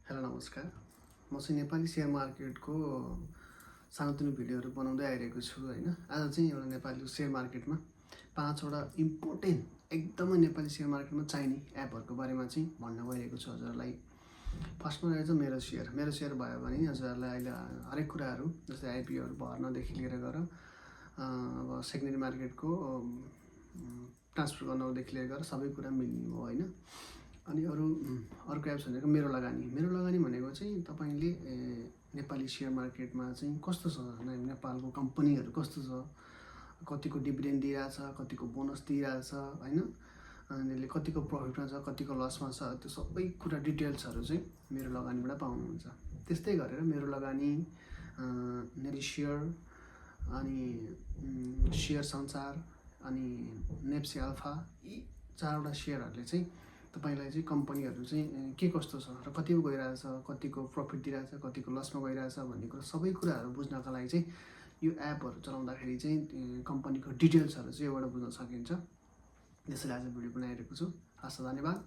Hello नमस्कार। म चाहिँ नेपाली सेयर मार्केटको सानोतिनो भिडियोहरू बनाउँदै आइरहेको छु होइन। आज चाहिँ एउटा नेपाली सेयर मार्केटमा 5वटा इम्पोर्टेन्ट एकदमै नेपाली सेयर मार्केटमा चाहिने एपहरूको बारेमा चाहिँ भन्न गइरहेको छु हजुरहरूलाई। फर्स्टमा रहेछ मेरो सेयर भयो भने हजुरहरूलाई अहिले हरेक कुराहरू जस्तै आइपिओहरू भर्नदेखि लिएर गएर अब सेकेन्डरी मार्केटको ट्रान्सफर गर्नदेखि लिएर गएर सबै कुरा मिल्ने हो होइन। अनि अर्को एप्स भनेको मेरो लगानी भनेको चाहिँ तपाईँले नेपाली सेयर मार्केटमा चाहिँ कस्तो छ, नेपालको कम्पनीहरू कस्तो छ, कतिको डिभिडेन्ड दिइरहेछ, कतिको बोनस दिइरहेछ होइन, अनि यसले कतिको प्रफिटमा छ, कतिको लसमा छ, त्यो सबै कुरा डिटेल्सहरू चाहिँ मेरो लगानीबाट पाउनुहुन्छ। त्यस्तै गरेर मेरो लगानी, नेरिसियर, अनि सेयर संसार, अनि नेप्सी अल्फा, यी 4वटा सेयरहरूले चाहिँ तपाईँलाई चाहिँ कम्पनीहरू चाहिँ के कस्तो छ र कति गइरहेछ, कतिको प्रफिट दिइरहेछ, कतिको लसमा गइरहेछ भन्ने कुरा सबै कुराहरू बुझ्नका लागि चाहिँ यो एपहरू चलाउँदाखेरि चाहिँ कम्पनीको डिटेल्सहरू चाहिँ योबाट बुझ्न सकिन्छ। त्यसैले आज भिडियो बनाइरहेको छु। हस्, धन्यवाद।